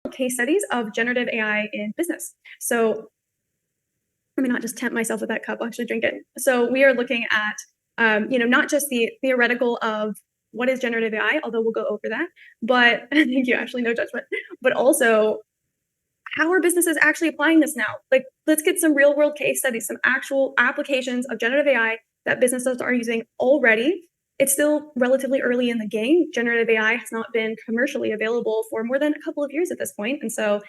case studies of generative AI in business. So let me not just tempt myself with that cup, I'll actually drink it. So we are looking at, not just the theoretical of what is generative AI, although we'll go over that, but thank you, Ashley, no judgment, but also how are businesses actually applying this now? Like, let's get some real world case studies, some actual applications of generative AI that businesses are using already. It's still relatively early in the game. Generative AI has not been commercially available for more than a couple of years at this point. And so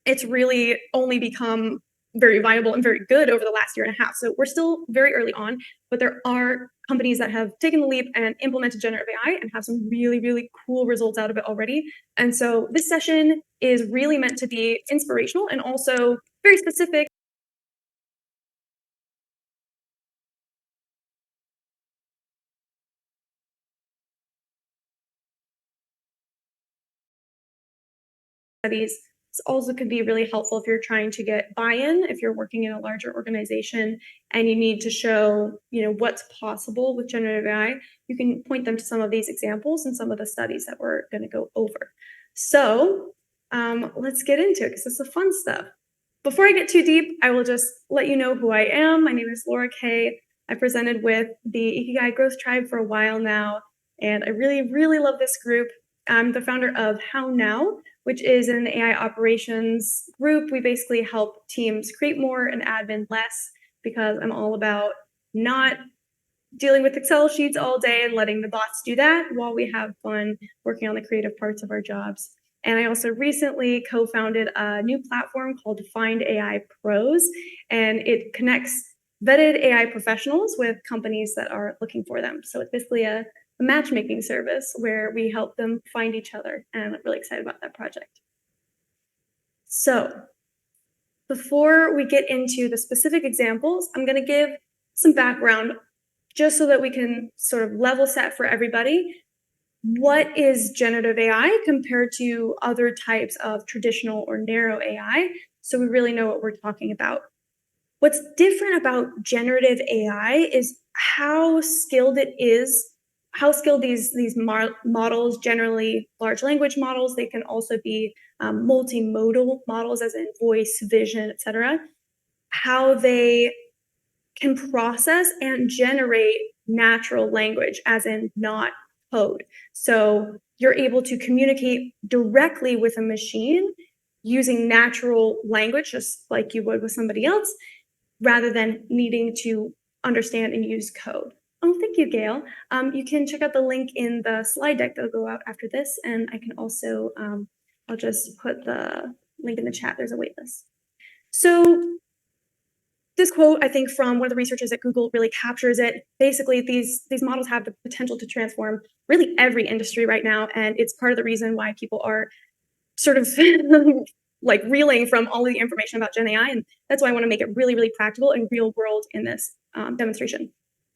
it's really only become very viable and very good over the last year and a half. So we're still very early on, but there are companies that have taken the leap and implemented generative AI and have some really, really cool results out of it already. And so this session is really meant to be inspirational and also very specific. Studies. This also could be really helpful if you're trying to get buy-in, if you're working in a larger organization and you need to show, what's possible with generative AI. You can point them to some of these examples and some of the studies that we're going to go over. So let's get into it because it's the fun stuff. Before I get too deep, I will just let you know who I am. My name is Laura Kay. I presented with the Ikigai Growth Tribe for a while now, and I really, really love this group. I'm the founder of How Now, which is an AI operations group. We basically help teams create more and admin less because I'm all about not dealing with Excel sheets all day and letting the bots do that while we have fun working on the creative parts of our jobs. And I also recently co-founded a new platform called Find AI Pros, and it connects vetted AI professionals with companies that are looking for them. So it's basically a matchmaking service where we help them find each other, and I'm really excited about that project. So before we get into the specific examples, I'm going to give some background just so that we can sort of level set for everybody. What is generative AI compared to other types of traditional or narrow AI? So we really know what we're talking about. What's different about generative AI is how skilled it is, how skilled these models, generally large language models, they can also be multimodal models as in voice, vision, etc. How they can process and generate natural language as in not code. So you're able to communicate directly with a machine using natural language, just like you would with somebody else, rather than needing to understand and use code. Oh, thank you, Gail. You can check out the link in the slide deck that'll go out after this, and I can also, I'll just put the link in the chat. There's a waitlist. So this quote, I think, from one of the researchers at Google really captures it. Basically, these models have the potential to transform really every industry right now, and it's part of the reason why people are sort of like reeling from all of the information about Gen AI, and that's why I want to make it really, really practical and real world in this demonstration.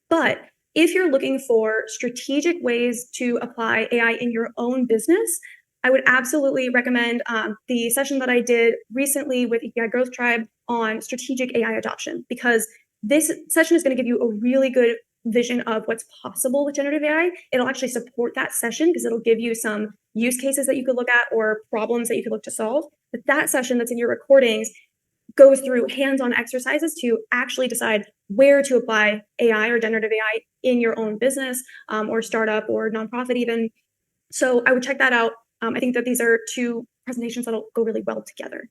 But if you're looking for strategic ways to apply AI in your own business, I would absolutely recommend the session that I did recently with Ikigai Growth Tribe on strategic AI adoption, because this session is going to give you a really good vision of what's possible with generative AI. It'll actually support that session because it'll give you some use cases that you could look at or problems that you could look to solve. But that session that's in your recordings goes through hands-on exercises to actually decide where to apply AI or generative AI in your own business or startup or nonprofit even. So I would check that out. I think that these are two presentations that'll go really well together.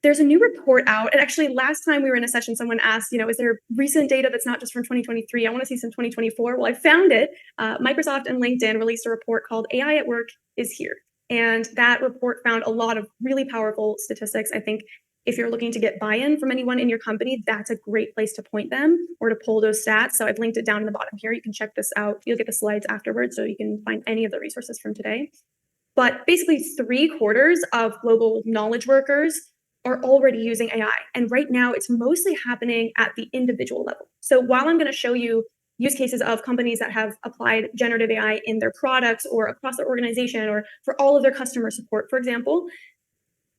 There's a new report out, and actually last time we were in a session, someone asked, is there recent data that's not just from 2023? I want to see some 2024. Well, I found it. Microsoft and LinkedIn released a report called AI at Work is Here. And that report found a lot of really powerful statistics. I think if you're looking to get buy-in from anyone in your company, that's a great place to point them or to pull those stats. So I've linked it down in the bottom here. You can check this out. You'll get the slides afterwards, so you can find any of the resources from today. But basically 3/4 of global knowledge workers are already using AI. And right now it's mostly happening at the individual level. So while I'm going to show you use cases of companies that have applied generative AI in their products or across their organization or for all of their customer support, for example,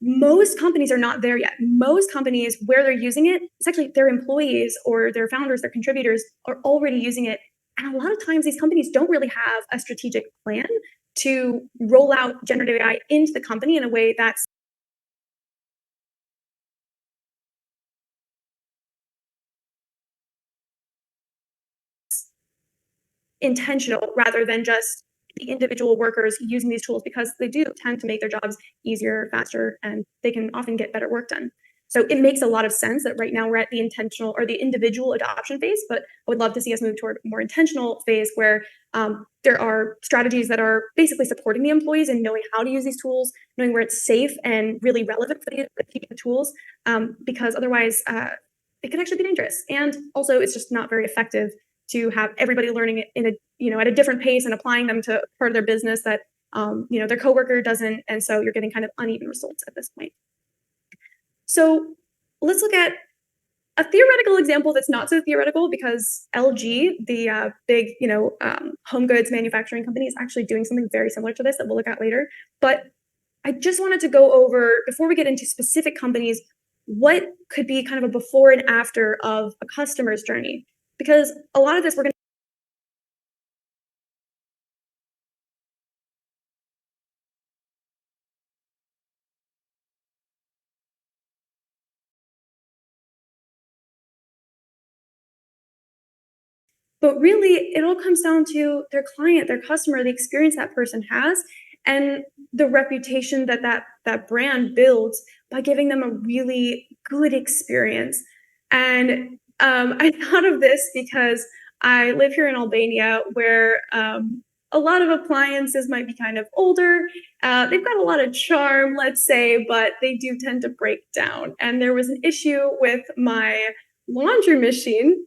most companies are not there yet. Most companies, where they're using it, it's actually their employees or their founders, their contributors are already using it. And a lot of times these companies don't really have a strategic plan. to roll out generative AI into the company in a way that's intentional rather than just the individual workers using these tools, because they do tend to make their jobs easier, faster, and they can often get better work done. So it makes a lot of sense that right now we're at the intentional or the individual adoption phase, but I would love to see us move toward a more intentional phase where there are strategies that are basically supporting the employees and knowing how to use these tools, knowing where it's safe and really relevant for the tools, because otherwise it can actually be dangerous. And also, it's just not very effective to have everybody learning it in a at a different pace and applying them to part of their business that their coworker doesn't, and so you're getting kind of uneven results at this point. So let's look at a theoretical example that's not so theoretical, because LG, the big home goods manufacturing company, is actually doing something very similar to this that we'll look at later. But I just wanted to go over, before we get into specific companies, what could be kind of a before and after of a customer's journey, because a lot of this we're going to. But really, it all comes down to their client, their customer, the experience that person has, and the reputation that that brand builds by giving them a really good experience. And I thought of this because I live here in Albania, where a lot of appliances might be kind of older. They've got a lot of charm, let's say, but they do tend to break down. And there was an issue with my laundry machine,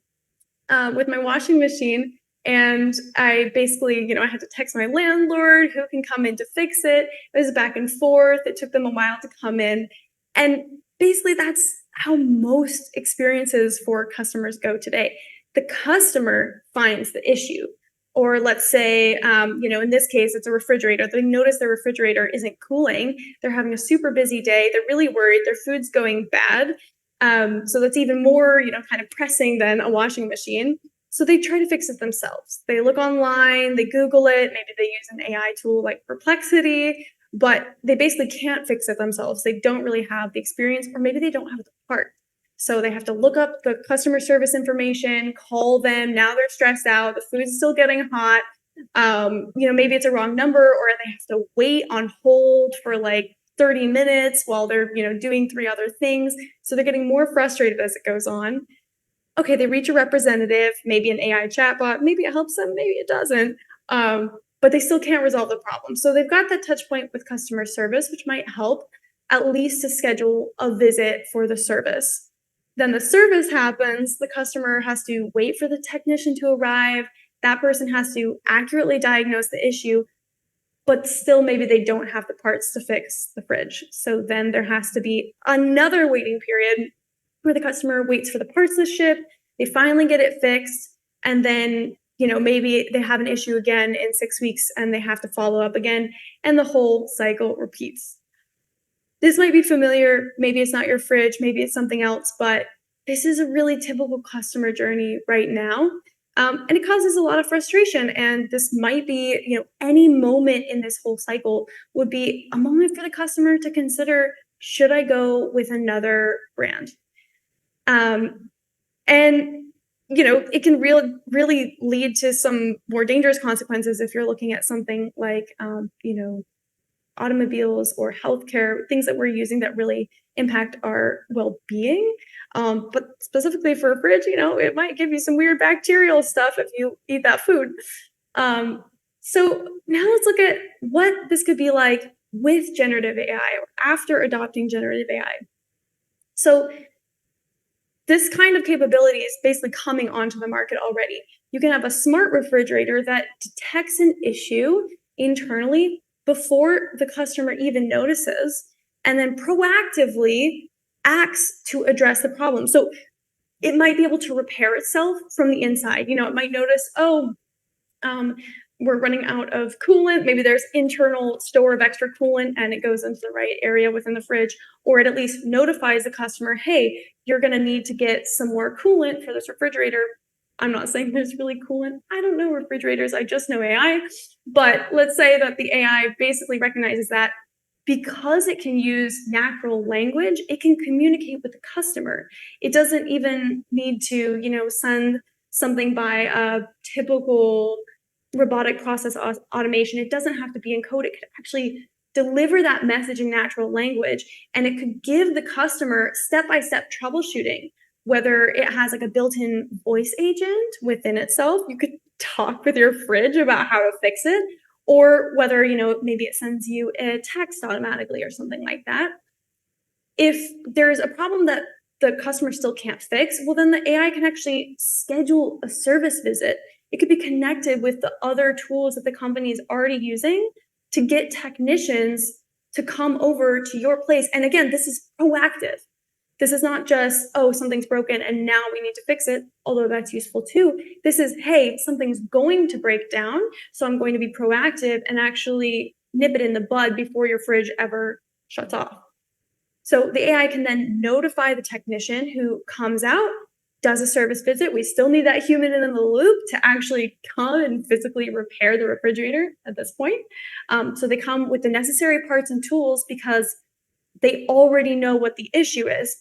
with my washing machine. And I basically, I had to text my landlord who can come in to fix it. It was back and forth. It took them a while to come in. And basically, that's how most experiences for customers go today. The customer finds the issue. Or let's say, in this case, it's a refrigerator. They notice their refrigerator isn't cooling. They're having a super busy day. They're really worried. Their food's going bad. So that's even more, kind of pressing than a washing machine. So they try to fix it themselves. They look online, they Google it, maybe they use an AI tool like Perplexity, but they basically can't fix it themselves. They don't really have the experience, or maybe they don't have the part. So they have to look up the customer service information, call them. Now they're stressed out. The food's still getting hot. Maybe it's a wrong number, or they have to wait on hold for like 30 minutes while they're, doing 3 other things. So they're getting more frustrated as it goes on. Okay, they reach a representative, maybe an AI chatbot, maybe it helps them, maybe it doesn't. But they still can't resolve the problem. So they've got that touch point with customer service, which might help at least to schedule a visit for the service. Then the service happens, the customer has to wait for the technician to arrive. That person has to accurately diagnose the issue, but still maybe they don't have the parts to fix the fridge. So then there has to be another waiting period where the customer waits for the parts to ship, they finally get it fixed, and then, maybe they have an issue again in 6 weeks and they have to follow up again, and the whole cycle repeats. This might be familiar, maybe it's not your fridge, maybe it's something else, but this is a really typical customer journey right now. And it causes a lot of frustration. And this might be, any moment in this whole cycle would be a moment for the customer to consider, should I go with another brand? And it can really lead to some more dangerous consequences if you're looking at something like, automobiles or healthcare, things that we're using that really impact our well-being. But specifically for a fridge, it might give you some weird bacterial stuff if you eat that food. So now let's look at what this could be like with generative AI or after adopting generative AI. So this kind of capability is basically coming onto the market already. You can have a smart refrigerator that detects an issue internally before the customer even notices, and then proactively acts to address the problem. So it might be able to repair itself from the inside. It might notice, we're running out of coolant. Maybe there's internal store of extra coolant and it goes into the right area within the fridge, or it at least notifies the customer, hey, you're going to need to get some more coolant for this refrigerator. I'm not saying there's really coolant. I don't know refrigerators. I just know AI. But let's say that the AI basically recognizes that because it can use natural language, it can communicate with the customer. It doesn't even need to, send something by a typical robotic process automation. It doesn't have to be encoded. It could actually deliver that message in natural language, and it could give the customer step-by-step troubleshooting, whether it has like a built-in voice agent within itself. You could talk with your fridge about how to fix it, or whether, maybe it sends you a text automatically or something like that. If there's a problem that the customer still can't fix, well, then the AI can actually schedule a service visit. It could be connected with the other tools that the company is already using to get technicians to come over to your place. And again, this is proactive. This is not just, oh, something's broken and now we need to fix it, although that's useful too. This is, hey, something's going to break down, so I'm going to be proactive and actually nip it in the bud before your fridge ever shuts off. So the AI can then notify the technician who comes out, does a service visit. We still need that human in the loop to actually come and physically repair the refrigerator at this point. So they come with the necessary parts and tools because they already know what the issue is.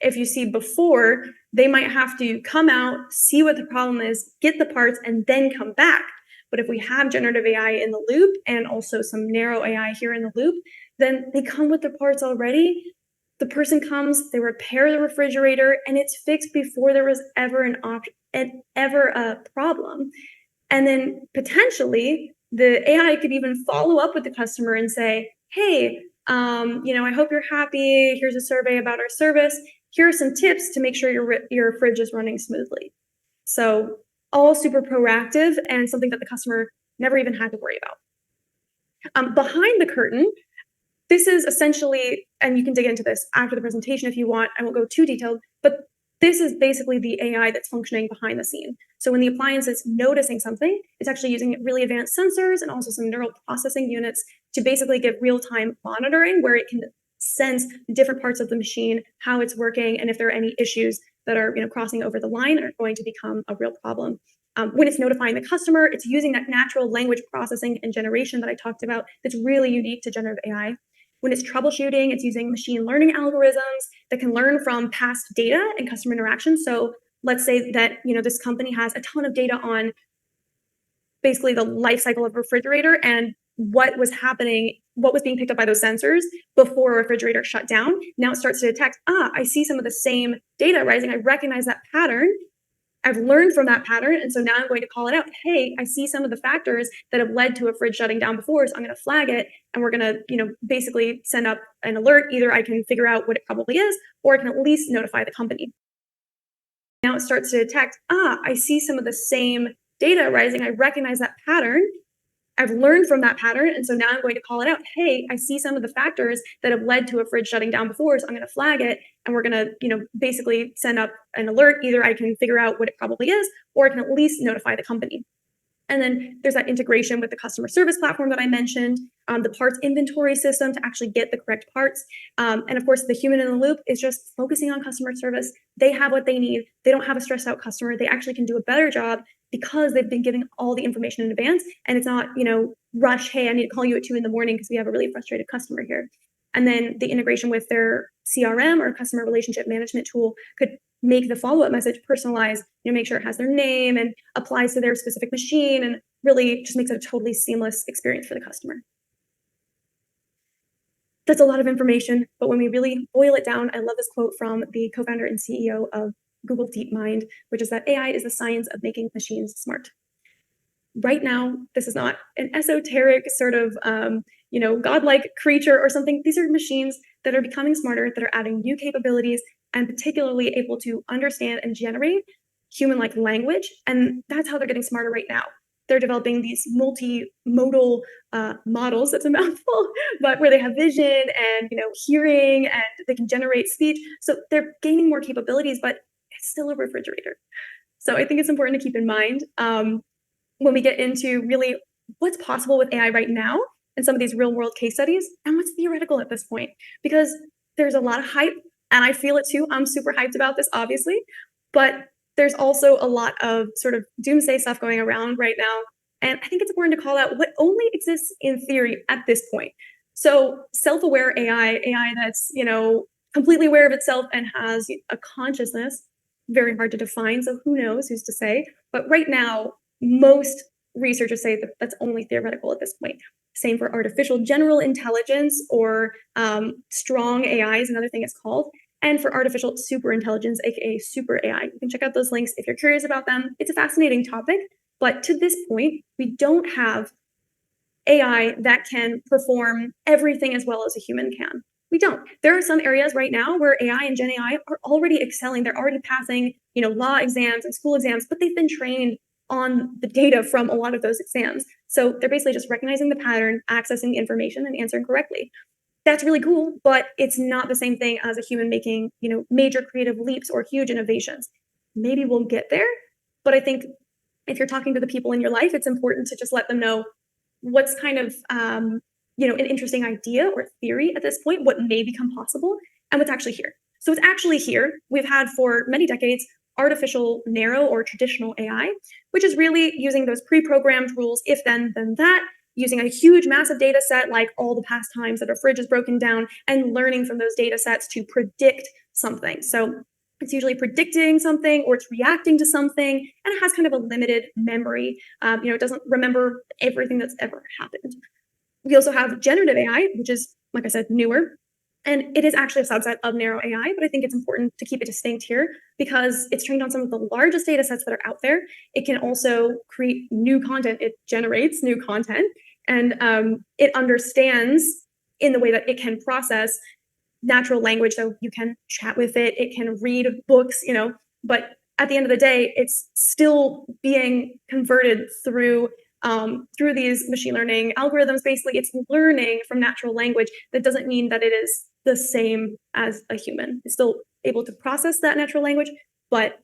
If you see before, they might have to come out, see what the problem is, get the parts, and then come back. But if we have generative AI in the loop and also some narrow AI here in the loop, then they come with the parts already. The person comes, they repair the refrigerator, and it's fixed before there was ever ever a problem. And then potentially the AI could even follow up with the customer and say, hey, I hope you're happy. Here's a survey about our service. Here are some tips to make sure your fridge is running smoothly. So all super proactive and something that the customer never even had to worry about. Behind the curtain, this is essentially, and you can dig into this after the presentation if you want, I won't go too detailed, but this is basically the AI that's functioning behind the scene. So when the appliance is noticing something, it's actually using really advanced sensors and also some neural processing units to basically give real-time monitoring where it can sense different parts of the machine, how it's working, and if there are any issues that are crossing over the line and are going to become a real problem. When it's notifying the customer, it's using that natural language processing and generation that I talked about that's really unique to generative AI. When it's troubleshooting, it's using machine learning algorithms that can learn from past data and customer interaction. So let's say that this company has a ton of data on basically the life cycle of a refrigerator and what was happening, what was being picked up by those sensors before a refrigerator shut down. Now it starts to detect, I see some of the same data rising. I recognize that pattern. I've learned from that pattern, and so now I'm going to call it out. Hey, I see some of the factors that have led to a fridge shutting down before, so I'm going to flag it, and we're going to, basically send up an alert. Either I can figure out what it probably is, or I can at least notify the company. Now it starts to detect, I see some of the same data rising. I recognize that pattern. I've learned from that pattern, and so now I'm going to call it out. Hey, I see some of the factors that have led to a fridge shutting down before, so I'm going to flag it, and we're going to, basically send up an alert. Either I can figure out what it probably is, or I can at least notify the company. And then there's that integration with the customer service platform that I mentioned, the parts inventory system to actually get the correct parts. And of course, the human in the loop is just focusing on customer service. They have what they need. They don't have a stressed out customer. They actually can do a better job because they've been giving all the information in advance. And it's not, rush, hey, I need to call you at 2 a.m. because we have a really frustrated customer here. And then the integration with their CRM or customer relationship management tool could make the follow-up message personalized, make sure it has their name and applies to their specific machine, and really just makes it a totally seamless experience for the customer. That's a lot of information, but when we really boil it down, I love this quote from the co-founder and CEO of Google DeepMind, which is that AI is the science of making machines smart. Right now, this is not an esoteric sort of, godlike creature or something. These are machines that are becoming smarter, that are adding new capabilities, and particularly able to understand and generate human-like language. And that's how they're getting smarter right now. They're developing these multimodal models. That's a mouthful, but where they have vision and hearing, and they can generate speech. So they're gaining more capabilities, but it's still a refrigerator. So I think it's important to keep in mind when we get into really what's possible with AI right now and some of these real world case studies and what's theoretical at this point, because there's a lot of hype and I feel it too. I'm super hyped about this, obviously, but there's also a lot of sort of doomsday stuff going around right now. And I think it's important to call out what only exists in theory at this point. So self-aware AI that's, completely aware of itself and has a consciousness, very hard to define. So who knows, who's to say? But right now, most researchers say that that's only theoretical at this point. Same for artificial general intelligence, or strong AI is another thing it's called. And for artificial super intelligence, aka super AI. You can check out those links if you're curious about them. It's a fascinating topic, but to this point, we don't have AI that can perform everything as well as a human can. We don't. There are some areas right now where AI and Gen AI are already excelling. They're already passing, law exams and school exams, but they've been trained on the data from a lot of those exams. So they're basically just recognizing the pattern, accessing the information, and answering correctly. That's really cool, but it's not the same thing as a human making, major creative leaps or huge innovations. Maybe we'll get there, but I think if you're talking to the people in your life, it's important to just let them know what's kind of an interesting idea or theory at this point, what may become possible, and what's actually here. So it's actually here. We've had for many decades artificial narrow or traditional AI, which is really using those pre-programmed rules, if then that, using a huge massive data set like all the past times that a fridge is broken down, and learning from those data sets to predict something. So it's usually predicting something, or it's reacting to something, and it has kind of a limited memory. It doesn't remember everything that's ever happened. We also have generative AI, which is, like I said, newer. And it is actually a subset of narrow AI, but I think it's important to keep it distinct here because it's trained on some of the largest data sets that are out there. It can also create new content. It generates new content, and it understands in the way that it can process natural language. So you can chat with it, it can read books, but at the end of the day, it's still being converted through these machine learning algorithms. Basically, it's learning from natural language. That doesn't mean that it is the same as a human. It's still able to process that natural language, but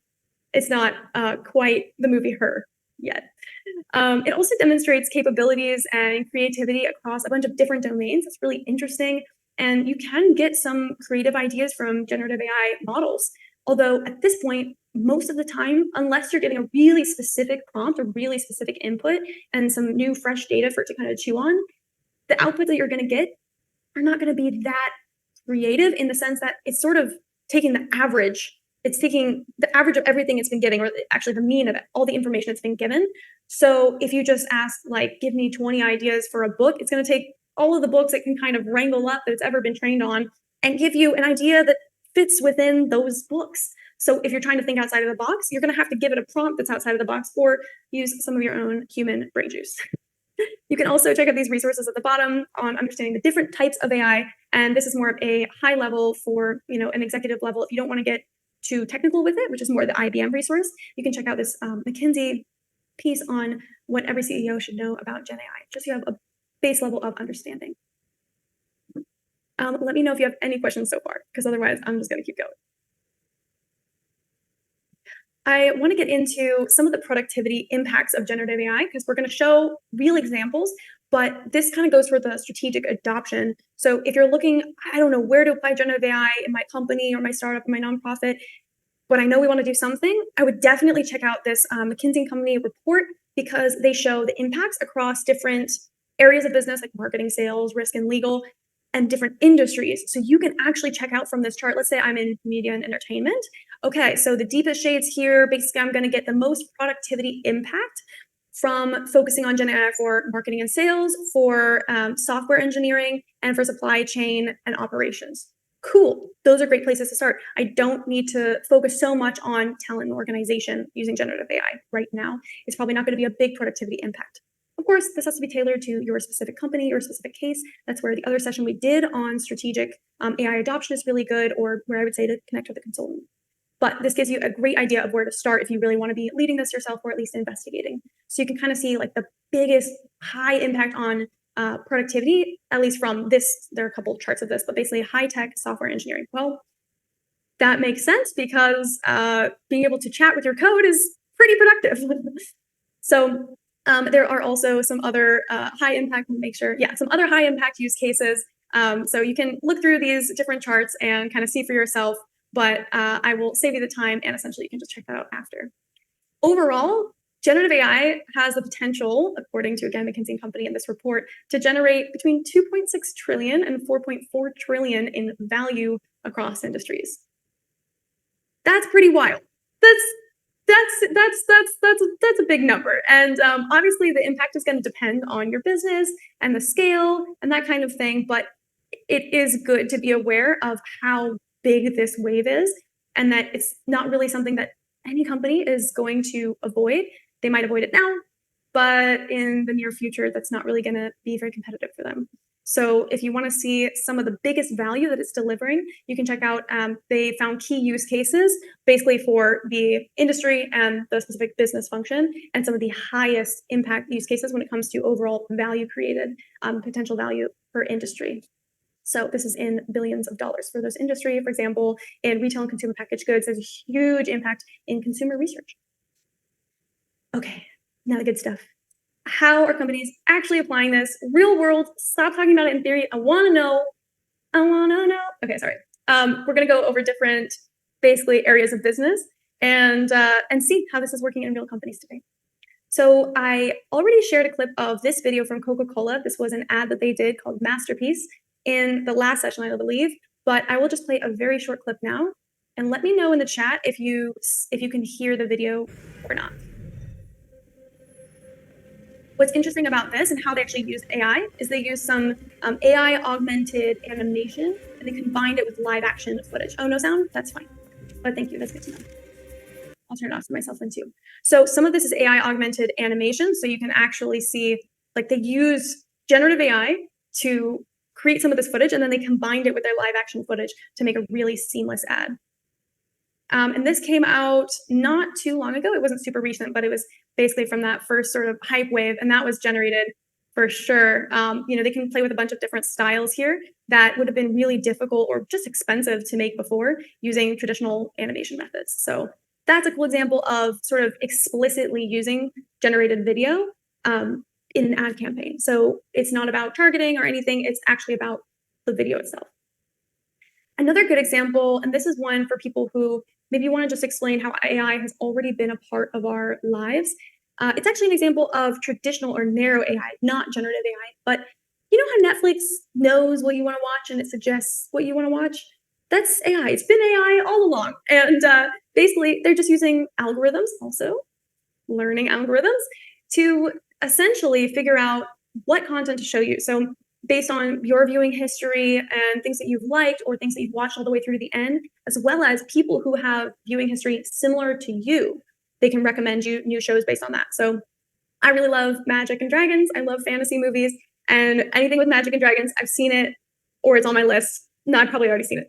it's not quite the movie Her yet. It also demonstrates capabilities and creativity across a bunch of different domains. It's really interesting. And you can get some creative ideas from generative AI models. Although at this point, most of the time, unless you're getting a really specific prompt or really specific input and some new fresh data for it to kind of chew on, the output that you're going to get are not going to be that creative, in the sense that it's sort of taking the average. It's taking the average of everything it's been getting, or actually the mean of all the information it's been given. So if you just ask, like, give me 20 ideas for a book, it's going to take all of the books it can kind of wrangle up that it's ever been trained on and give you an idea that fits within those books. So if you're trying to think outside of the box, you're going to have to give it a prompt that's outside of the box, or use some of your own human brain juice. You can also check out these resources at the bottom on understanding the different types of AI. And this is more of a high level for, an executive level. If you don't want to get too technical with it, which is more the IBM resource, you can check out this McKinsey piece on what every CEO should know about Gen AI, just so you have a base level of understanding. Let me know if you have any questions so far, because otherwise I'm just going to keep going. I want to get into some of the productivity impacts of generative AI, because we're going to show real examples, but this kind of goes for the strategic adoption. So if you're looking, I don't know where to apply generative AI in my company or my startup or my nonprofit, but I know we want to do something, I would definitely check out this McKinsey & Company report, because they show the impacts across different areas of business like marketing, sales, risk, and legal, and different industries. So you can actually check out from this chart. Let's say I'm in media and entertainment. Okay, so the deepest shades here, basically I'm going to get the most productivity impact from focusing on Gen AI for marketing and sales, for software engineering, and for supply chain and operations. Cool, those are great places to start. I don't need to focus so much on talent and organization using generative AI right now. It's probably not going to be a big productivity impact. Of course, this has to be tailored to your specific company, your specific case. That's where the other session we did on strategic AI adoption is really good, or where I would say to connect with a consultant. But this gives you a great idea of where to start if you really want to be leading this yourself, or at least investigating. So you can kind of see like the biggest high impact on productivity, at least from this. There are a couple of charts of this, but basically high-tech software engineering. Well, that makes sense, because being able to chat with your code is pretty productive. So there are also some other high impact, some other high impact use cases. So you can look through these different charts and kind of see for yourself but I will save you the time, and essentially you can just check that out after. Overall, generative AI has the potential, according to, again, McKinsey & Company in this report, to generate between 2.6 trillion and 4.4 trillion in value across industries. That's pretty wild. That's a big number. And obviously the impact is going to depend on your business and the scale and that kind of thing, but it is good to be aware of how big this wave is, and that it's not really something that any company is going to avoid. They might avoid it now, but in the near future, that's not really going to be very competitive for them. So if you want to see some of the biggest value that it's delivering, you can check out, they found key use cases basically for the industry and the specific business function, and some of the highest impact use cases when it comes to overall value created, potential value per industry. So this is in billions of dollars for those industry. For example, in retail and consumer packaged goods, there's a huge impact in consumer research. Okay, now the good stuff. How are companies actually applying this? Real world, stop talking about it in theory. I wanna know. Okay, sorry. We're gonna go over different, basically, areas of business and see how this is working in real companies today. So I already shared a clip of this video from Coca-Cola. This was an ad that they did called Masterpiece in the last session, I believe, but I will just play a very short clip now, and let me know in the chat if you can hear the video or not. What's interesting about this and how they actually use AI is they use some AI augmented animation, and they combined it with live action footage. Oh, no sound? That's fine. But thank you, that's good to know. I'll turn it off for myself then too. So some of this is AI augmented animation, so you can actually see, like, they use generative AI to create some of this footage, and then they combined it with their live action footage to make a really seamless ad. And this came out not too long ago. It wasn't super recent, but it was basically from that first sort of hype wave, and that was generated for sure. They can play with a bunch of different styles here that would have been really difficult or just expensive to make before using traditional animation methods. So that's a cool example of sort of explicitly using generated video in an ad campaign. So it's not about targeting or anything. It's actually about the video itself. Another good example, and this is one for people who maybe want to just explain how AI has already been a part of our lives. It's actually an example of traditional or narrow AI, not generative AI. But you know how Netflix knows what you want to watch and it suggests what you want to watch? That's AI. It's been AI all along. And basically, they're just using algorithms, also learning algorithms, to essentially figure out what content to show you. So based on your viewing history and things that you've liked or things that you've watched all the way through to the end, as well as people who have viewing history similar to you, they can recommend you new shows based on that. So I really love Magic and Dragons. I love fantasy movies, and anything with Magic and Dragons, I've seen it, or it's on my list. No, I've probably already seen it.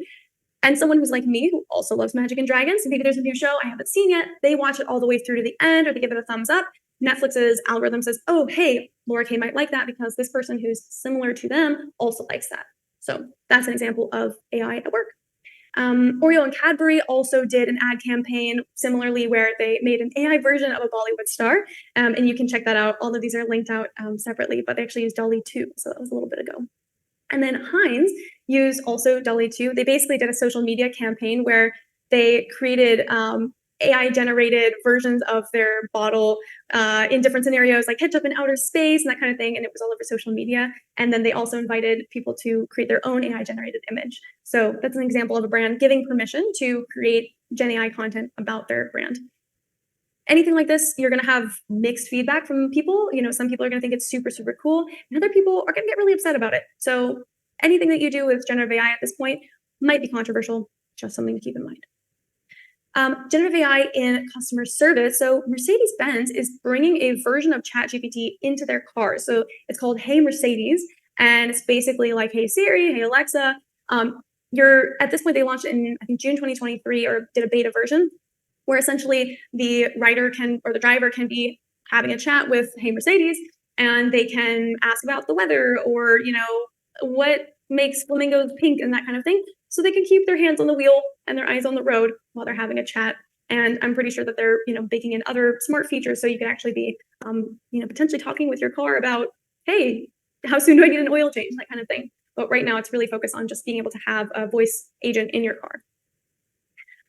And someone who's like me, who also loves Magic and Dragons, maybe there's a new show I haven't seen yet, they watch it all the way through to the end, or they give it a thumbs up. Netflix's algorithm says, oh, hey, Laura Kay might like that because this person who's similar to them also likes that. So that's an example of AI at work. Oreo and Cadbury also did an ad campaign similarly where they made an AI version of a Bollywood star, and you can check that out. All of these are linked out separately, but they actually used DALL-E 2, so that was a little bit ago. And then Heinz used also DALL-E 2. They basically did a social media campaign where they created AI-generated versions of their bottle in different scenarios, like ketchup in outer space and that kind of thing, and it was all over social media. And then they also invited people to create their own AI-generated image. So that's an example of a brand giving permission to create Gen AI content about their brand. Anything like this, you're going to have mixed feedback from people. Some people are going to think it's super, super cool, and other people are going to get really upset about it. So anything that you do with generative AI at this point might be controversial, just something to keep in mind. Generative AI in customer service. So Mercedes-Benz is bringing a version of ChatGPT into their cars. So it's called Hey Mercedes, and it's basically like Hey Siri, Hey Alexa. At this point, they launched it in, I think, June 2023, or did a beta version, where essentially the driver can be having a chat with Hey Mercedes, and they can ask about the weather or, what makes flamingos pink and that kind of thing. So they can keep their hands on the wheel and their eyes on the road while they're having a chat. And I'm pretty sure that they're, baking in other smart features so you can actually be, potentially talking with your car about, hey, how soon do I need an oil change, that kind of thing. But right now it's really focused on just being able to have a voice agent in your car.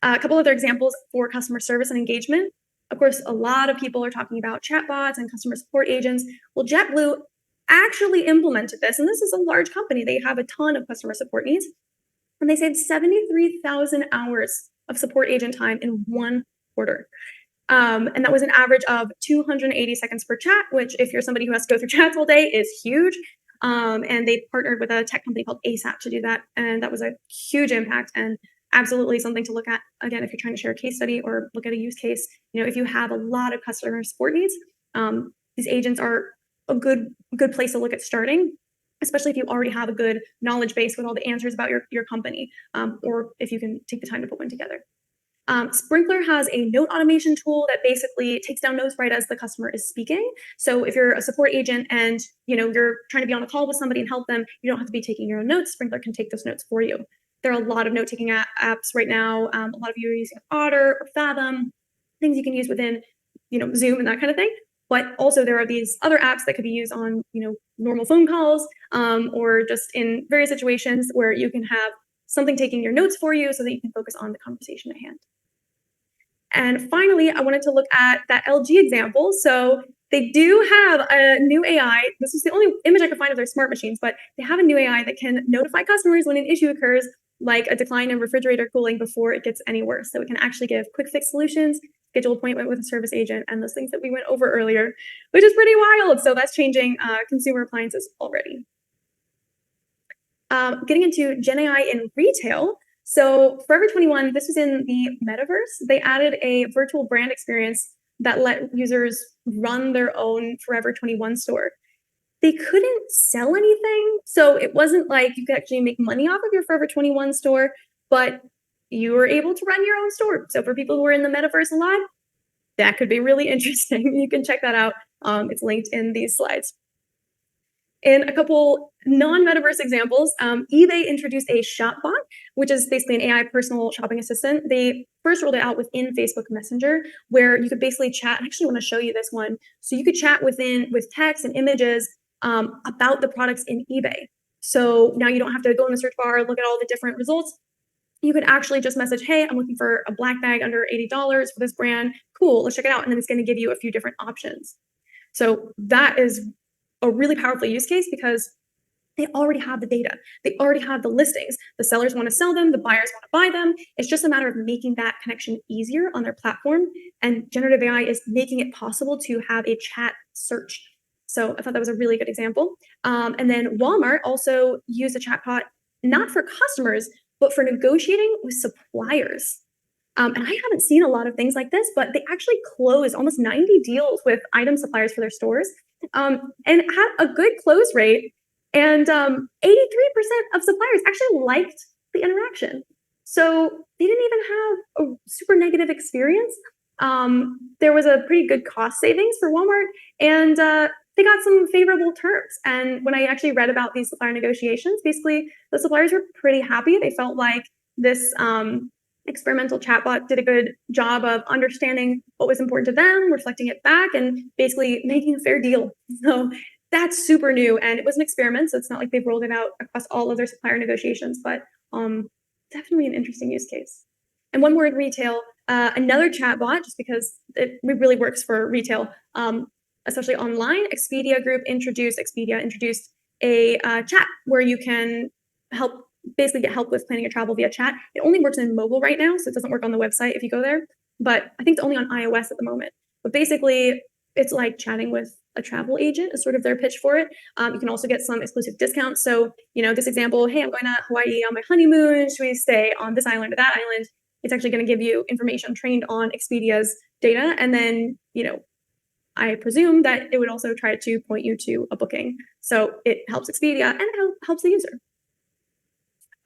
A couple other examples for customer service and engagement. Of course, a lot of people are talking about chatbots and customer support agents. Well, JetBlue actually implemented this, and this is a large company. They have a ton of customer support needs, and they saved 73,000 hours of support agent time in 1 quarter. And that was an average of 280 seconds per chat, which, if you're somebody who has to go through chats all day, is huge. And they partnered with a tech company called ASAP to do that. And that was a huge impact and absolutely something to look at. Again, if you're trying to share a case study or look at a use case, if you have a lot of customer support needs, these agents are a good place to look at starting, especially if you already have a good knowledge base with all the answers about your company, or if you can take the time to put one together. Sprinklr has a note automation tool that basically takes down notes right as the customer is speaking. So if you're a support agent and you're trying to be on a call with somebody and help them, you don't have to be taking your own notes. Sprinklr can take those notes for you. There are a lot of note-taking apps right now. A lot of you are using Otter or Fathom, things you can use within Zoom and that kind of thing. But also there are these other apps that could be used on normal phone calls, or just in various situations where you can have something taking your notes for you so that you can focus on the conversation at hand. And finally, I wanted to look at that LG example. So they do have a new AI. This is the only image I could find of their smart machines, but they have a new AI that can notify customers when an issue occurs, like a decline in refrigerator cooling, before it gets any worse. So it can actually give quick fix solutions, schedule appointment with a service agent, and those things that we went over earlier, which is pretty wild. So that's changing consumer appliances already. Getting into Gen AI in retail. So Forever 21, this was in the metaverse. They added a virtual brand experience that let users run their own Forever 21 store. They couldn't sell anything, so it wasn't like you could actually make money off of your Forever 21 store, but you were able to run your own store. So for people who are in the metaverse a lot, that could be really interesting. You can check that out. It's linked in these slides. In a couple non-metaverse examples, eBay introduced a shopbot, which is basically an AI personal shopping assistant. They first rolled it out within Facebook Messenger, where you could basically chat. I actually want to show you this one. So you could chat with text and images about the products in eBay. So now you don't have to go in the search bar, look at all the different results. You could actually just message, hey, I'm looking for a black bag under $80 for this brand. Cool, let's check it out. And then it's going to give you a few different options. So that is a really powerful use case because they already have the data. They already have the listings. The sellers want to sell them. The buyers want to buy them. It's just a matter of making that connection easier on their platform. And generative AI is making it possible to have a chat search. So I thought that was a really good example. And then Walmart also used a chatbot, not for customers, but for negotiating with suppliers. And I haven't seen a lot of things like this, but they actually closed almost 90 deals with item suppliers for their stores, and had a good close rate. And 83% of suppliers actually liked the interaction. So they didn't even have a super negative experience. There was a pretty good cost savings for Walmart, and they got some favorable terms. And when I actually read about these supplier negotiations, basically the suppliers were pretty happy. They felt like this experimental chatbot did a good job of understanding what was important to them, reflecting it back, and basically making a fair deal. So that's super new, and it was an experiment, so it's not like they've rolled it out across all of their supplier negotiations, but definitely an interesting use case. And one more in retail, another chatbot, just because it really works for retail, especially online. Expedia introduced a chat where you can basically get help with planning your travel via chat. It only works in mobile right now, so it doesn't work on the website if you go there, but I think it's only on iOS at the moment. But basically, it's like chatting with a travel agent is sort of their pitch for it. You can also get some exclusive discounts. So, this example, hey, I'm going to Hawaii on my honeymoon. Should we stay on this island or that island? It's actually going to give you information trained on Expedia's data. And then, I presume that it would also try to point you to a booking. So it helps Expedia and it helps the user.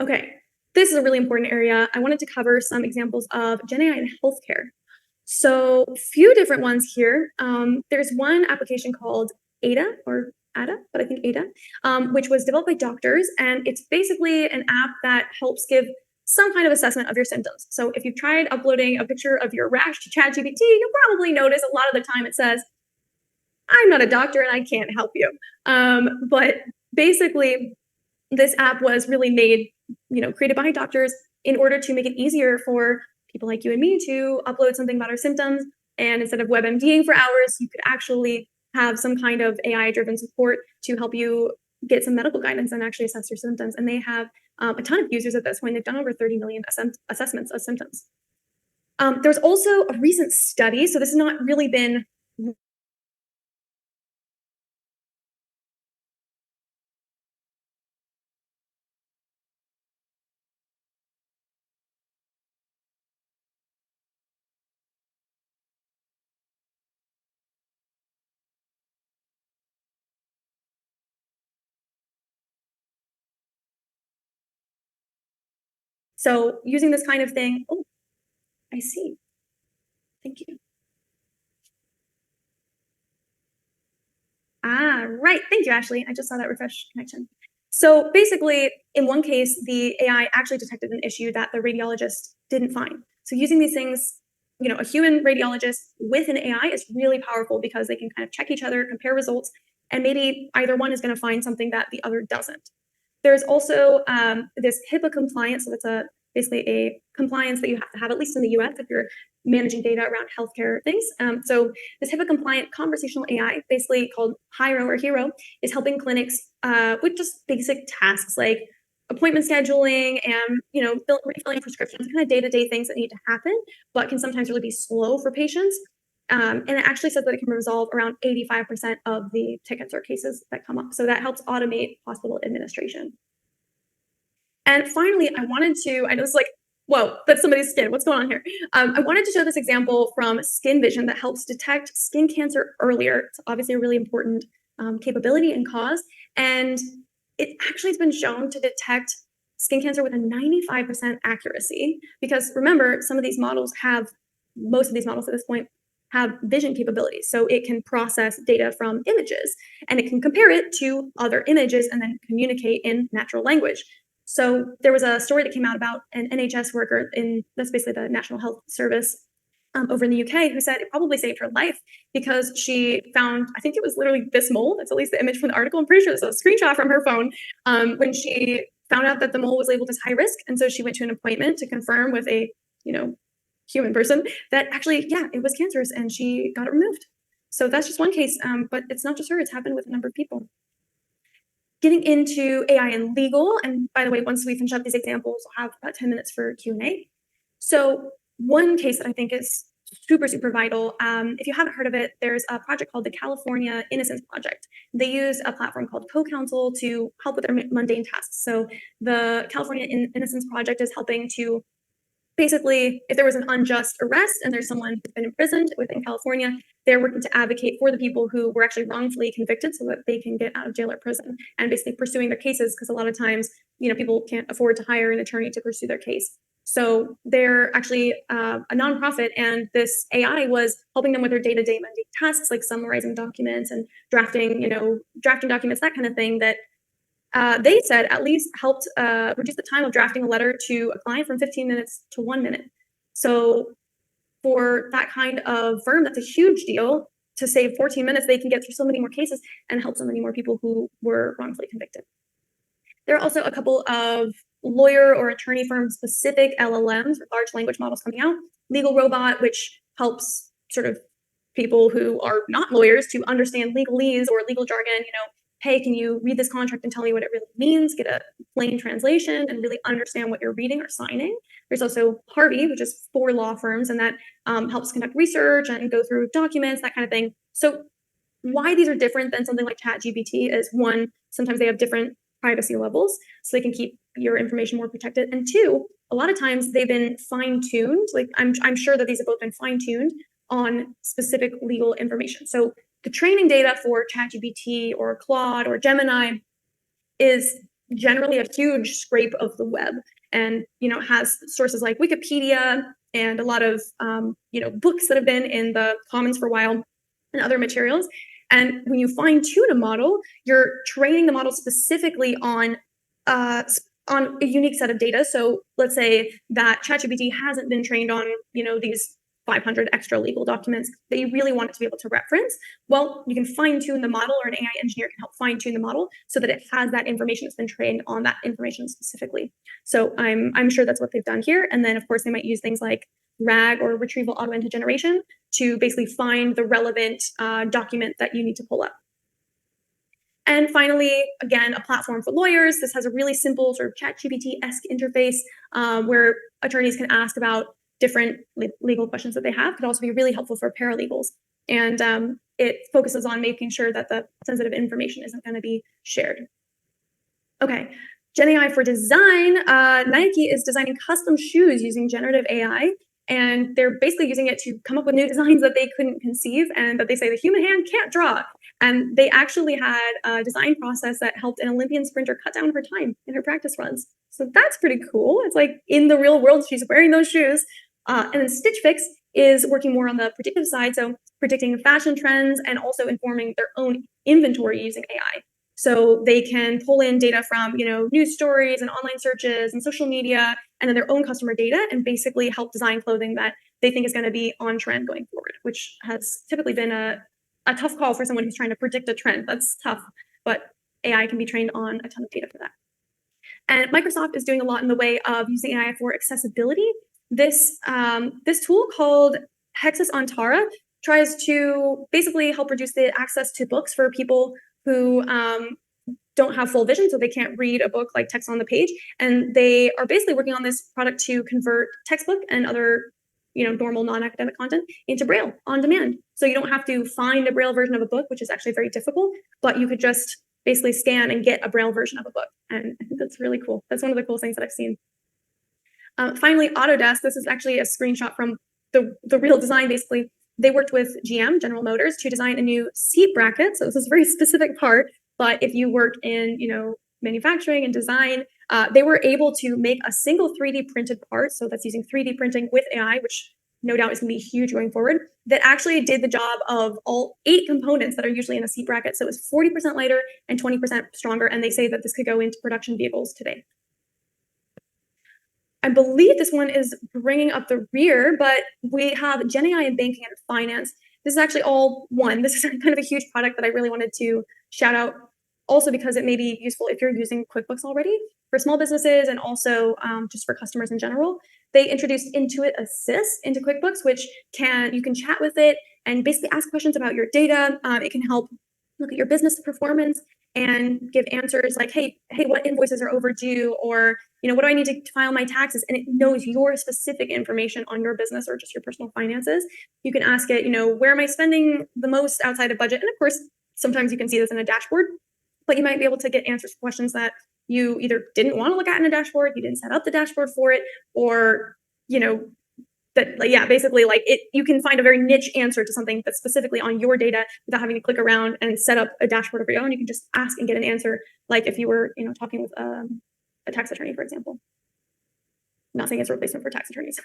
Okay, this is a really important area. I wanted to cover some examples of Gen AI in healthcare. So a few different ones here. There's one application called Ada, or Ada, but I think Ada, which was developed by doctors. And it's basically an app that helps give some kind of assessment of your symptoms. So if you've tried uploading a picture of your rash to ChatGPT, you'll probably notice a lot of the time it says, I'm not a doctor and I can't help you. But basically, this app was really made, created by doctors in order to make it easier for people like you and me to upload something about our symptoms. And instead of WebMDing for hours, you could actually have some kind of AI-driven support to help you get some medical guidance and actually assess your symptoms. And they have a ton of users at this point. They've done over 30 million assessments of symptoms. There's also a recent study, so this has not really been so using this kind of thing. Oh, I see. Thank you. Ah, right. Thank you, Ashley. I just saw that refresh connection. So basically, in one case, the AI actually detected an issue that the radiologist didn't find. So using these things, a human radiologist with an AI is really powerful because they can kind of check each other, compare results, and maybe either one is going to find something that the other doesn't. There's also this HIPAA compliance. So that's basically a compliance that you have to have, at least in the US, if you're managing data around healthcare things. So this HIPAA compliant conversational AI, basically called Hiro or Hero, is helping clinics with just basic tasks like appointment scheduling and refilling prescriptions, kind of day-to-day things that need to happen, but can sometimes really be slow for patients. And it actually says that it can resolve around 85% of the tickets or cases that come up. So that helps automate hospital administration. And finally, I know it's like, whoa, that's somebody's skin. What's going on here? I wanted to show this example from Skin Vision that helps detect skin cancer earlier. It's obviously a really important capability and cause. And it actually has been shown to detect skin cancer with a 95% accuracy. Because remember, most of these models at this point have vision capabilities. So it can process data from images and it can compare it to other images and then communicate in natural language. So there was a story that came out about an NHS worker that's basically the National Health Service over in the UK, who said it probably saved her life because she found, I think it was literally this mole. That's at least the image from the article. I'm pretty sure there's a screenshot from her phone when she found out that the mole was labeled as high risk. And so she went to an appointment to confirm with a, human person that actually, yeah, it was cancerous and she got it removed. So that's just one case, but it's not just her, it's happened with a number of people. Getting into AI and legal, and by the way, once we finish up these examples, I'll have about 10 minutes for Q&A. So one case that I think is super, super vital, if you haven't heard of it, there's a project called the California Innocence Project. They use a platform called CoCounsel to help with their mundane tasks. So the California Innocence Project is helping to basically, if there was an unjust arrest and there's someone who's been imprisoned within California, they're working to advocate for the people who were actually wrongfully convicted so that they can get out of jail or prison, and basically pursuing their cases, because a lot of times, people can't afford to hire an attorney to pursue their case. So they're actually a nonprofit, and this AI was helping them with their day-to-day mundane tasks like summarizing documents and drafting documents, that kind of thing, that they said at least helped reduce the time of drafting a letter to a client from 15 minutes to 1 minute. So for that kind of firm, that's a huge deal. To save 14 minutes, they can get through so many more cases and help so many more people who were wrongfully convicted. There are also a couple of lawyer or attorney firm specific LLMs, or large language models, coming out. Legal Robot, which helps sort of people who are not lawyers to understand legalese or legal jargon, hey, can you read this contract and tell me what it really means? Get a plain translation and really understand what you're reading or signing. There's also Harvey, which is for law firms, and that helps conduct research and go through documents, that kind of thing. So why these are different than something like ChatGPT is, one, sometimes they have different privacy levels, so they can keep your information more protected. And two, a lot of times they've been fine-tuned. Like I'm sure that these have both been fine-tuned on specific legal information. So the training data for ChatGPT or Claude or Gemini is generally a huge scrape of the web, and has sources like Wikipedia and a lot of books that have been in the commons for a while and other materials. And when you fine tune a model, you're training the model specifically on a unique set of data. So let's say that ChatGPT hasn't been trained on these 500 extra legal documents that you really want it to be able to reference. Well, you can fine tune the model, or an AI engineer can help fine tune the model so that it has that information that's been trained on that information specifically. So I'm sure that's what they've done here. And then of course they might use things like RAG or retrieval augmented generation to basically find the relevant document that you need to pull up. And finally, again, a platform for lawyers. This has a really simple sort of ChatGPT-esque interface where attorneys can ask about different legal questions that they have. Could also be really helpful for paralegals. And it focuses on making sure that the sensitive information isn't going to be shared. Okay, Gen AI for design. Nike is designing custom shoes using generative AI. And they're basically using it to come up with new designs that they couldn't conceive and that they say the human hand can't draw. And they actually had a design process that helped an Olympian sprinter cut down her time in her practice runs. So that's pretty cool. It's like in the real world, she's wearing those shoes. And then Stitch Fix is working more on the predictive side. So predicting fashion trends and also informing their own inventory using AI. So they can pull in data from, news stories and online searches and social media, and then their own customer data, and basically help design clothing that they think is going to be on trend going forward, which has typically been a tough call for someone who's trying to predict a trend. That's tough, but AI can be trained on a ton of data for that. And Microsoft is doing a lot in the way of using AI for accessibility. This tool called Hexus Antara tries to basically help reduce the access to books for people who don't have full vision, so they can't read a book like text on the page. And they are basically working on this product to convert textbook and other normal non-academic content into Braille on demand. So you don't have to find a Braille version of a book, which is actually very difficult, but you could just basically scan and get a Braille version of a book. And I think that's really cool. That's one of the cool things that I've seen. Finally, Autodesk. This is actually a screenshot from the real design, basically. They worked with GM, General Motors, to design a new seat bracket. So this is a very specific part, but if you work in, manufacturing and design, they were able to make a single 3D printed part. So that's using 3D printing with AI, which no doubt is going to be huge going forward, that actually did the job of all 8 components that are usually in a seat bracket. So it was 40% lighter and 20% stronger. And they say that this could go into production vehicles today. I believe this one is bringing up the rear, but we have Gen AI in banking and finance. This is actually all one. This is kind of a huge product that I really wanted to shout out, also because it may be useful if you're using QuickBooks already for small businesses and also just for customers in general. They introduced Intuit Assist into QuickBooks, which you can chat with it and basically ask questions about your data. It can help look at your business performance and give answers like, hey, what invoices are overdue, or what do I need to file my taxes? And it knows your specific information on your business or just your personal finances. You can ask it, where am I spending the most outside of budget? And of course, sometimes you can see this in a dashboard, but you might be able to get answers to questions that you either didn't want to look at in a dashboard, you didn't set up the dashboard for it, or basically you can find a very niche answer to something that's specifically on your data without having to click around and set up a dashboard of your own. You can just ask and get an answer, like if you were talking with a tax attorney, for example. I'm not saying it's a replacement for tax attorneys.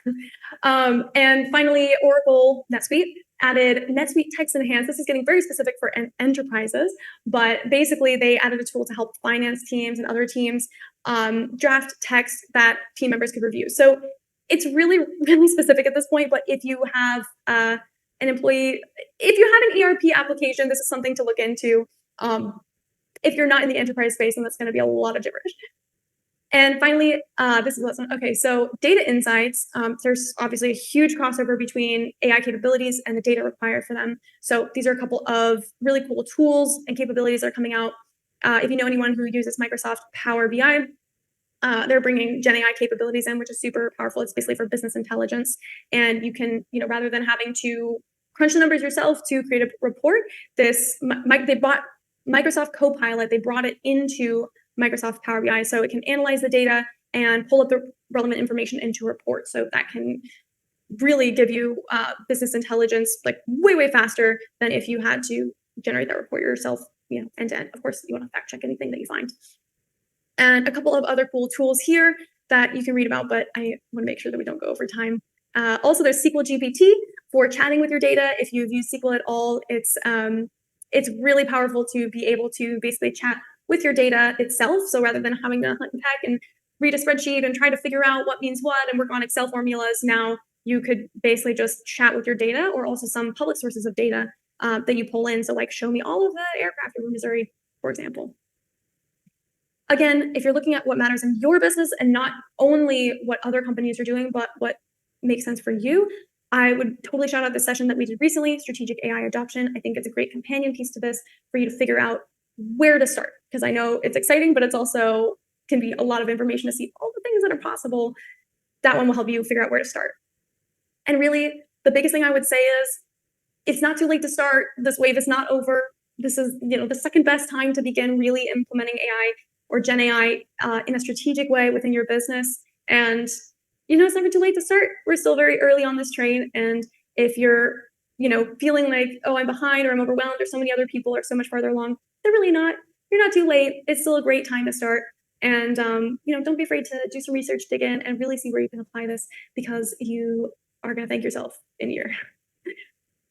And finally, Oracle NetSuite added NetSuite Text Enhance. This is getting very specific for enterprises, but basically they added a tool to help finance teams and other teams draft text that team members could review. So it's really, really specific at this point, but if you have an employee, if you have an ERP application, this is something to look into. If you're not in the enterprise space, then that's going to be a lot of gibberish. And finally, this is last one. Okay, so data insights. There's obviously a huge crossover between AI capabilities and the data required for them. So these are a couple of really cool tools and capabilities that are coming out. If you know anyone who uses Microsoft Power BI, they're bringing Gen AI capabilities in, which is super powerful. It's basically for business intelligence. And you can, rather than having to crunch the numbers yourself to create a report, they bought Microsoft Copilot, they brought it into Microsoft Power BI so it can analyze the data and pull up the relevant information into a report. So that can really give you business intelligence like way, way faster than if you had to generate that report yourself, end to end. Of course, you want to fact check anything that you find. And a couple of other cool tools here that you can read about, but I want to make sure that we don't go over time. Also, there's SQL GPT for chatting with your data. If you've used SQL at all, it's really powerful to be able to basically chat with your data itself. So rather than having to hunt and peck and read a spreadsheet and try to figure out what means what and work on Excel formulas, now you could basically just chat with your data, or also some public sources of data that you pull in. So like, show me all of the aircraft over Missouri, for example. Again, if you're looking at what matters in your business and not only what other companies are doing, but what makes sense for you. I would totally shout out the session that we did recently, Strategic AI Adoption. I think it's a great companion piece to this for you to figure out where to start, because I know it's exciting, but it's also can be a lot of information to see all the things that are possible. That one will help you figure out where to start. And really, the biggest thing I would say is it's not too late to start. This wave is not over. This is, the second best time to begin really implementing AI or Gen AI in a strategic way within your business. And it's never too late to start. We're still very early on this train. And if you're, feeling like, oh, I'm behind or I'm overwhelmed or so many other people are so much farther along, they're really not. You're not too late. It's still a great time to start. And don't be afraid to do some research, dig in, and really see where you can apply this, because you are going to thank yourself in a year.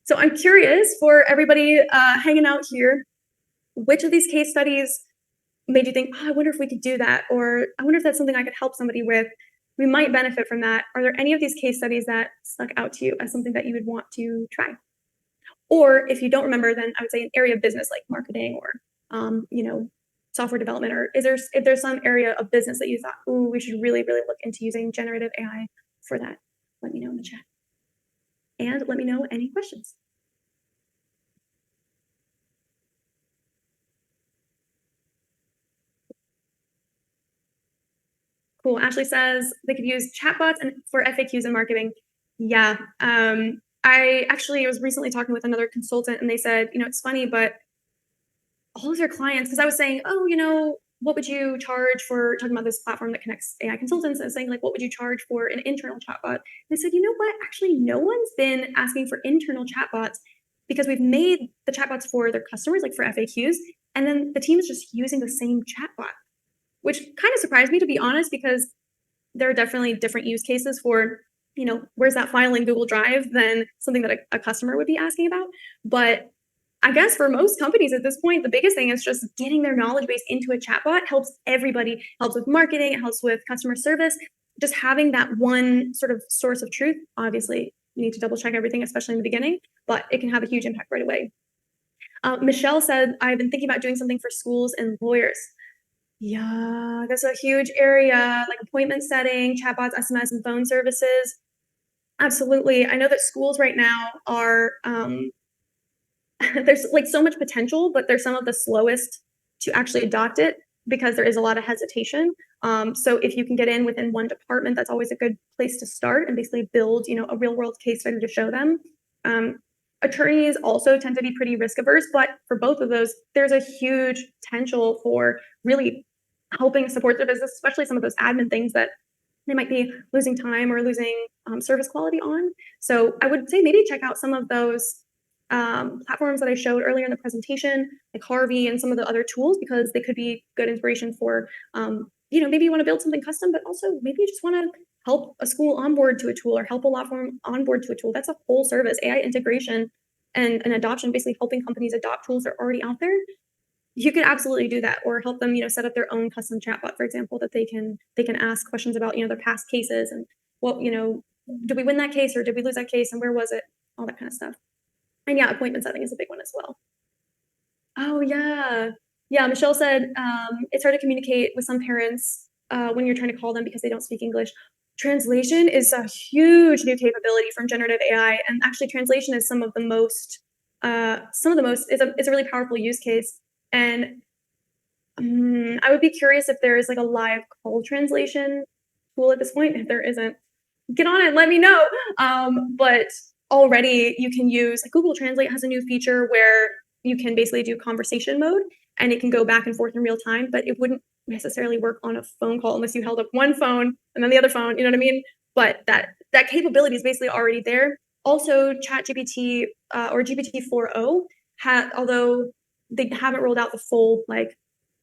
So I'm curious, for everybody hanging out here, which of these case studies made you think, oh, I wonder if we could do that, or I wonder if that's something I could help somebody with? We might benefit from that. Are there any of these case studies that stuck out to you as something that you would want to try? Or if you don't remember, then I would say an area of business like marketing or, software development, or if there's some area of business that you thought, ooh, we should really, really look into using generative AI for that, let me know in the chat. And let me know any questions. Cool. Ashley says they could use chatbots and for FAQs and marketing. Yeah. I actually was recently talking with another consultant, and they said, it's funny, but all of their clients, because I was saying, oh, what would you charge for talking about this platform that connects AI consultants, and saying, like, what would you charge for an internal chatbot? They said, you know what? Actually, no one's been asking for internal chatbots, because we've made the chatbots for their customers, like for FAQs, and then the team is just using the same chatbot, which kind of surprised me, to be honest, because there are definitely different use cases for, where's that file in Google Drive than something that a customer would be asking about. But I guess for most companies at this point, the biggest thing is just getting their knowledge base into a chatbot helps everybody, helps with marketing, it helps with customer service. Just having that one sort of source of truth. Obviously, you need to double check everything, especially in the beginning, but it can have a huge impact right away. Michelle said, I've been thinking about doing something for schools and lawyers. Yeah, that's a huge area, like appointment setting, chatbots, SMS, and phone services. Absolutely. I know that schools right now are, there's like so much potential, but they're some of the slowest to actually adopt it because there is a lot of hesitation. So if you can get in within one department, that's always a good place to start and basically build, a real world case study to show them. Attorneys also tend to be pretty risk averse, but for both of those, there's a huge potential for really helping support their business, especially some of those admin things that they might be losing time or losing service quality on. So I would say maybe check out some of those platforms that I showed earlier in the presentation, like Harvey and some of the other tools, because they could be good inspiration for, maybe you want to build something custom, but also maybe you just want to help a school onboard to a tool or help a law firm onboard to a tool. That's a whole service. AI integration and an adoption, basically helping companies adopt tools that are already out there. You could absolutely do that, or help them, set up their own custom chatbot, for example, that they can ask questions about, their past cases and what, did we win that case or did we lose that case and where was it? All that kind of stuff. And yeah, appointment setting is a big one as well. Oh yeah. Yeah, Michelle said it's hard to communicate with some parents when you're trying to call them because they don't speak English. Translation is a huge new capability from generative AI, and actually translation is some of the most it's a really powerful use case. And I would be curious if there is like a live call translation tool at this point. If there isn't, get on it, let me know. But already you can use, like, Google Translate has a new feature where you can basically do conversation mode and it can go back and forth in real time, but it wouldn't necessarily work on a phone call unless you held up one phone and then the other phone, you know what I mean? But that capability is basically already there. Also, ChatGPT or GPT 4o although they haven't rolled out the full like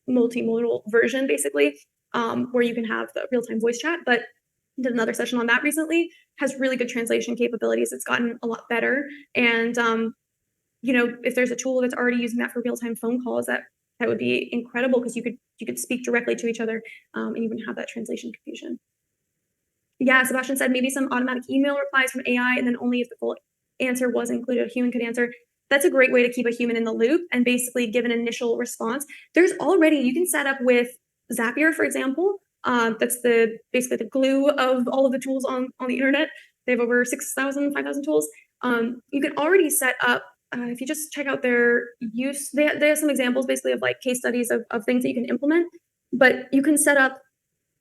multimodal version, basically, where you can have the real-time voice chat, but did another session on that recently, has really good translation capabilities. It's gotten a lot better. And, if there's a tool that's already using that for real-time phone calls, that would be incredible, because you could speak directly to each other and you wouldn't have that translation confusion. Yeah, Sebastian said maybe some automatic email replies from AI, and then only if the full answer was included, a human could answer. That's a great way to keep a human in the loop and basically give an initial response. There's already, you can set up with Zapier, for example. That's basically the glue of all of the tools on the internet. They have over 6,000, 5,000 tools. You can already set up, if you just check out their use, they have some examples basically of like case studies of things that you can implement, but you can set up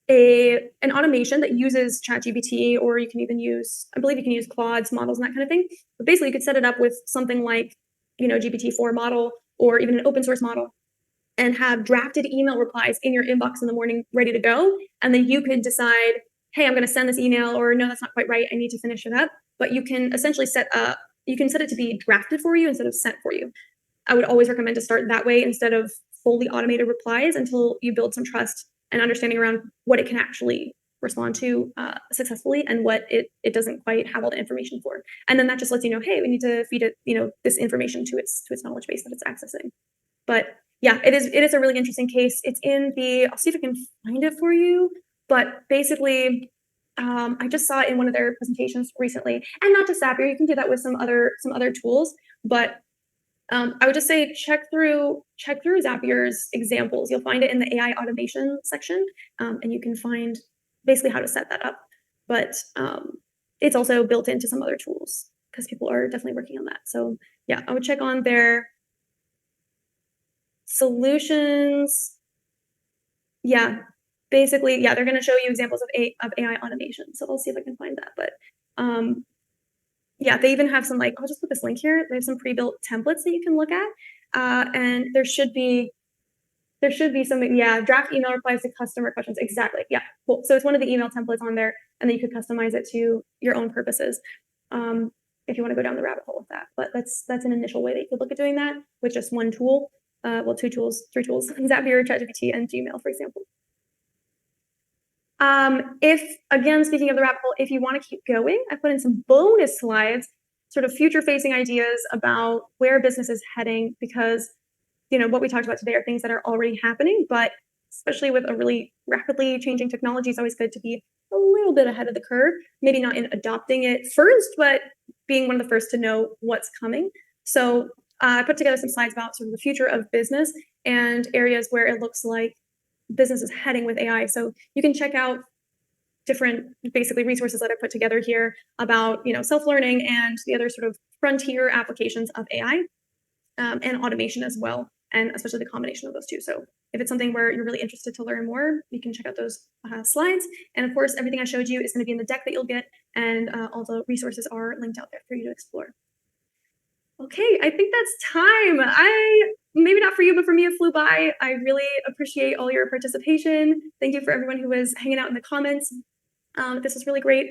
an automation that uses ChatGPT, or you can even use, I believe you can use Claude's models and that kind of thing. But basically, you could set it up with something like, GPT-4 model or even an open source model, and have drafted email replies in your inbox in the morning ready to go. And then you could decide, hey, I'm going to send this email, or no, that's not quite right. I need to finish it up. But you can essentially you can set it to be drafted for you instead of sent for you. I would always recommend to start that way instead of fully automated replies until you build some trust and understanding around what it can actually respond to successfully and what it doesn't quite have all the information for. And then that just lets you know, hey, we need to feed it, this information to its knowledge base that it's accessing. But yeah, it is a really interesting case. It's in the, I'll see if I can find it for you, but basically, I just saw it in one of their presentations recently, and not just Zapier. You can do that with some other tools, but I would just say check through Zapier's examples. You'll find it in the AI automation section, and you can find basically how to set that up. But it's also built into some other tools because people are definitely working on that. So yeah, I would check on their solutions. Yeah, basically, yeah, they're going to show you examples of AI automation. So I'll see if I can find that. But yeah, they even have some, like, I'll just put this link here. They have some pre-built templates that you can look at, and there should be something. Yeah, draft email replies to customer questions. Exactly. Yeah, cool. So it's one of the email templates on there, and then you could customize it to your own purposes. If you want to go down the rabbit hole with that, but that's an initial way that you could look at doing that with just one tool. Well, 2 tools, 3 tools: Zapier, ChatGPT, and Gmail, for example. If, again, speaking of the rabbit hole, if you want to keep going, I put in some bonus slides, sort of future-facing ideas about where business is heading, because what we talked about today are things that are already happening, but especially with a really rapidly changing technology, it's always good to be a little bit ahead of the curve. Maybe not in adopting it first, but being one of the first to know what's coming. So I put together some slides about sort of the future of business and areas where it looks like business is heading with AI. So you can check out different basically resources that I put together here about self-learning and the other sort of frontier applications of AI, and automation as well, and especially the combination of those two. So if it's something where you're really interested to learn more, you can check out those slides. And of course, everything I showed you is going to be in the deck that you'll get, and all the resources are linked out there for you to explore. Okay, I think that's time. Maybe not for you, but for me, it flew by. I really appreciate all your participation. Thank you for everyone who was hanging out in the comments. This was really great.